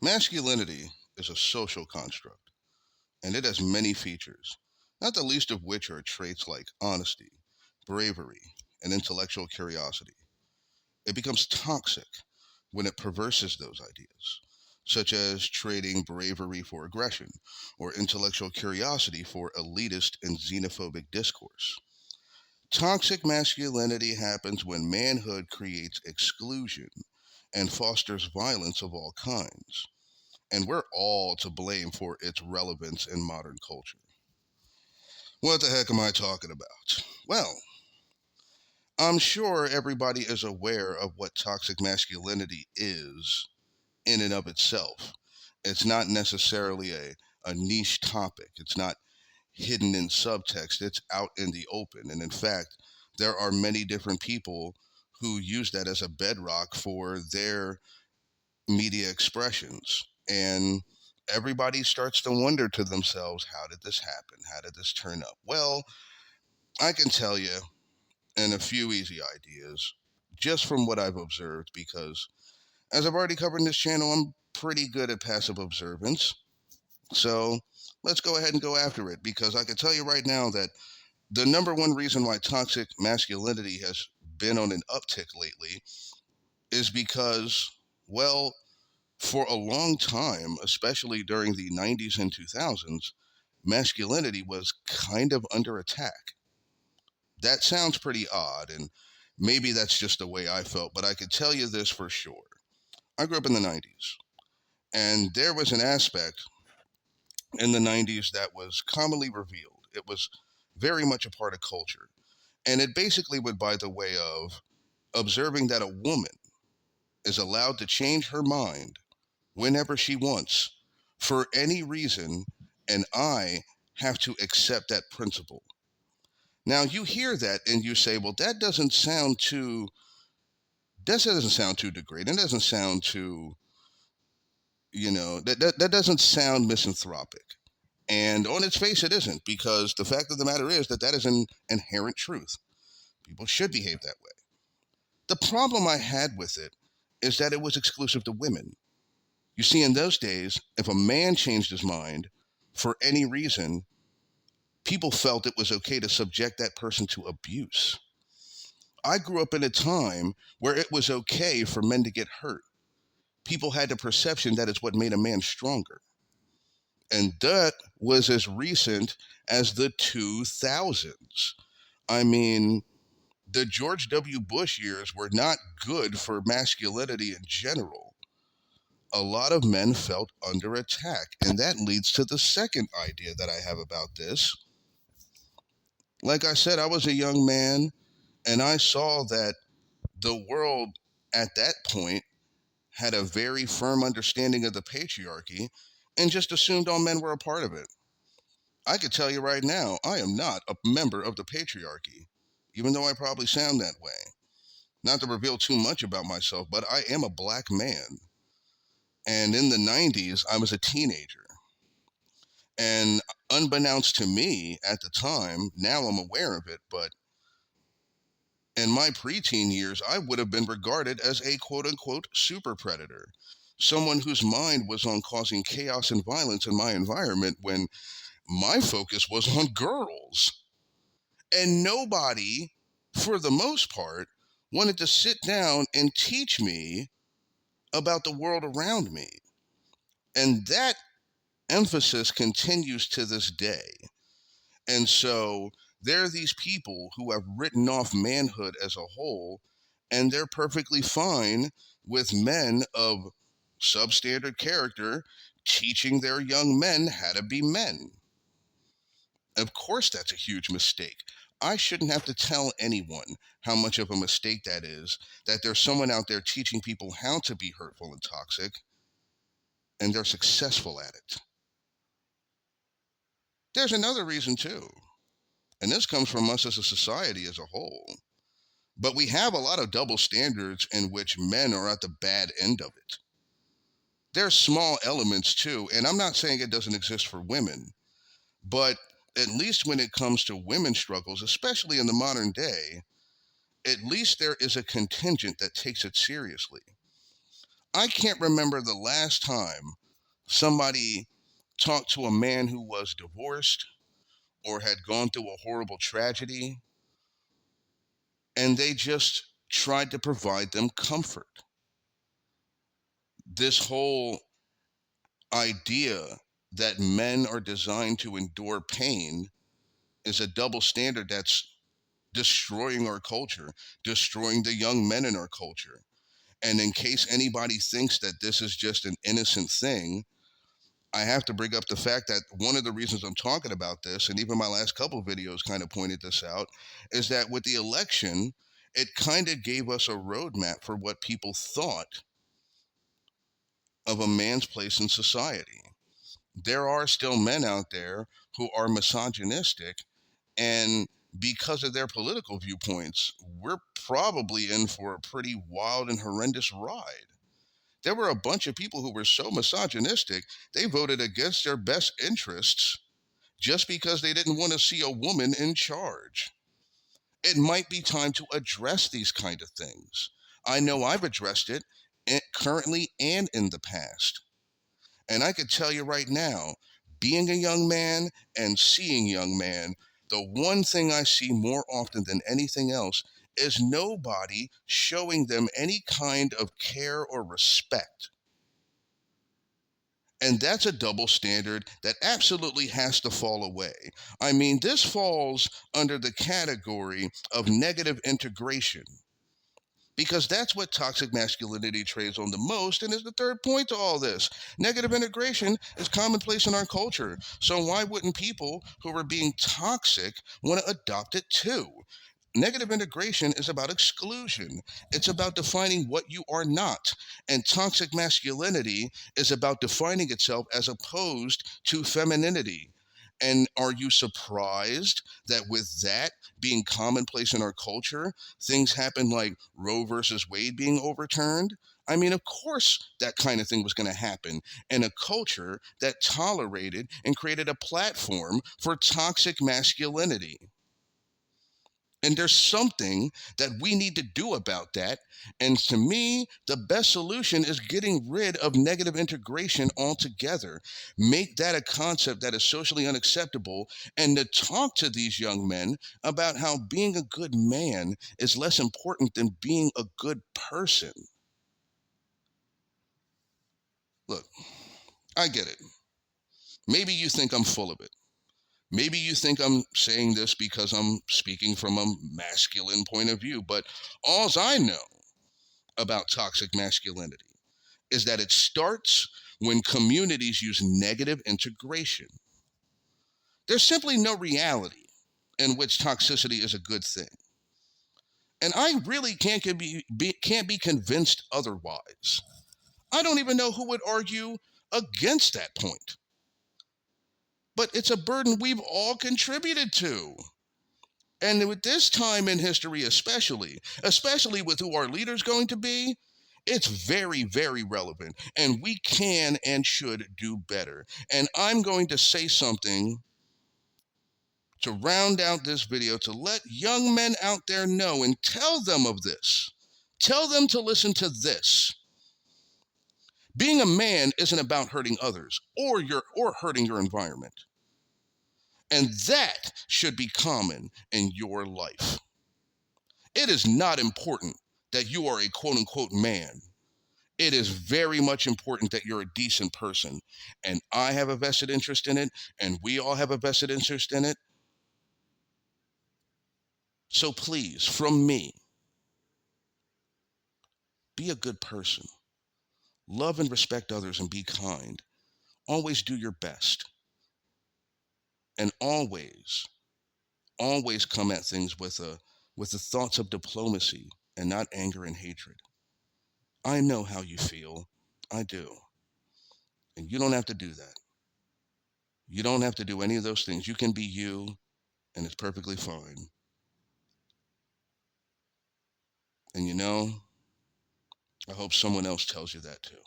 Masculinity is a social construct, and it has many features, not the least of which are traits like honesty, bravery, and intellectual curiosity. It becomes toxic when it perverses those ideas, such as trading bravery for aggression or intellectual curiosity for elitist and xenophobic discourse. Toxic masculinity happens when manhood creates exclusion and fosters violence of all kinds, and we're all to blame for its relevance in modern culture. What the heck am I talking about? Well, I'm sure everybody is aware of what toxic masculinity is in and of itself. It's not necessarily a niche topic, it's not hidden in subtext, it's out in the open. And in fact, there are many different people who use that as a bedrock for their media expressions. And everybody starts to wonder to themselves, how did this happen? How did this turn up? Well, I can tell you in a few easy ideas, just from what I've observed, because as I've already covered in this channel, I'm pretty good at passive observance. So let's go ahead and go after it, because I can tell you right now that the number one reason why toxic masculinity has been on an uptick lately is because, well, for a long time, especially during the 90s and 2000s, masculinity was kind of under attack. That sounds pretty odd, and maybe that's just the way I felt, but I could tell you this for sure. I grew up in the 90s, and there was an aspect in the 90s that was commonly revealed. It was very much a part of culture, and it basically went by the way of observing that a woman is allowed to change her mind whenever she wants for any reason, and I have to accept that principle. Now you hear that and you say, well, that doesn't sound too degrading. It doesn't sound too, that doesn't sound misanthropic. And on its face, it isn't, because the fact of the matter is that that is an inherent truth. People should behave that way. The problem I had with it is that it was exclusive to women. You see, in those days, if a man changed his mind for any reason, people felt it was okay to subject that person to abuse. I grew up in a time where it was okay for men to get hurt. People had the perception that it's what made a man stronger. And that was as recent as the 2000s. I mean, the George W. Bush years were not good for masculinity in general. A lot of men felt under attack. And that leads to the second idea that I have about this. Like I said, I was a young man, and I saw that the world at that point had a very firm understanding of the patriarchy and just assumed all men were a part of it. I could tell you right now, I am not a member of the patriarchy, even though I probably sound that way. Not to reveal too much about myself, but I am a black man. And in the 90s, I was a teenager. And unbeknownst to me at the time, now I'm aware of it, but in my preteen years, I would have been regarded as a quote unquote super predator, someone whose mind was on causing chaos and violence in my environment when my focus was on girls. And nobody, for the most part, wanted to sit down and teach me about the world around me. And that emphasis continues to this day. And so there are these people who have written off manhood as a whole, and they're perfectly fine with men of substandard character teaching their young men how to be men. Of course, that's a huge mistake. I shouldn't have to tell anyone how much of a mistake that is, that there's someone out there teaching people how to be hurtful and toxic, and they're successful at it. There's another reason, too, and this comes from us as a society as a whole. But we have a lot of double standards in which men are at the bad end of it. There's small elements, too, and I'm not saying it doesn't exist for women, but at least when it comes to women's struggles, especially in the modern day, at least there is a contingent that takes it seriously. I can't remember the last time somebody talked to a man who was divorced or had gone through a horrible tragedy and they just tried to provide them comfort. This whole idea that men are designed to endure pain is a double standard that's destroying our culture, destroying the young men in our culture. And in case anybody thinks that this is just an innocent thing, I have to bring up the fact that one of the reasons I'm talking about this, and even my last couple videos kind of pointed this out, is that with the election, it kind of gave us a roadmap for what people thought of a man's place in society. There are still men out there who are misogynistic, and because of their political viewpoints, we're probably in for a pretty wild and horrendous ride. There were a bunch of people who were so misogynistic, they voted against their best interests just because they didn't want to see a woman in charge. It might be time to address these kind of things. I know I've addressed it currently and in the past. And I could tell you right now, being a young man and seeing young man, the one thing I see more often than anything else is nobody showing them any kind of care or respect. And that's a double standard that absolutely has to fall away. I mean, this falls under the category of negative integration because that's what toxic masculinity trades on the most and is the third point to all this. Negative integration is commonplace in our culture. So why wouldn't people who are being toxic want to adopt it too? Negative integration is about exclusion. It's about defining what you are not. And toxic masculinity is about defining itself as opposed to femininity. And are you surprised that with that being commonplace in our culture, things happen like Roe versus Wade being overturned? I mean, of course, that kind of thing was going to happen in a culture that tolerated and created a platform for toxic masculinity. And there's something that we need to do about that. And to me, the best solution is getting rid of negative integration altogether. Make that a concept that is socially unacceptable, and to talk to these young men about how being a good man is less important than being a good person. Look, I get it. Maybe you think I'm full of it. Maybe you think I'm saying this because I'm speaking from a masculine point of view, but alls I know about toxic masculinity is that it starts when communities use negative integration. There's simply no reality in which toxicity is a good thing. And I really can't be convinced otherwise. I don't even know who would argue against that point. But it's a burden we've all contributed to. And with this time in history, especially with who our leader's going to be, it's very, very relevant. And we can and should do better. And I'm going to say something to round out this video to let young men out there know and tell them of this. Tell them to listen to this. Being a man isn't about hurting others or hurting your environment. And that should be common in your life. It is not important that you are a quote unquote man. It is very much important that you're a decent person. And I have a vested interest in it, and we all have a vested interest in it. So please, from me, be a good person. Love and respect others and be kind. Always do your best. And always come at things with the thoughts of diplomacy and not anger and hatred. I know how you feel. I do. And you don't have to do that. You don't have to do any of those things. You can be you, and it's perfectly fine. And I hope someone else tells you that too.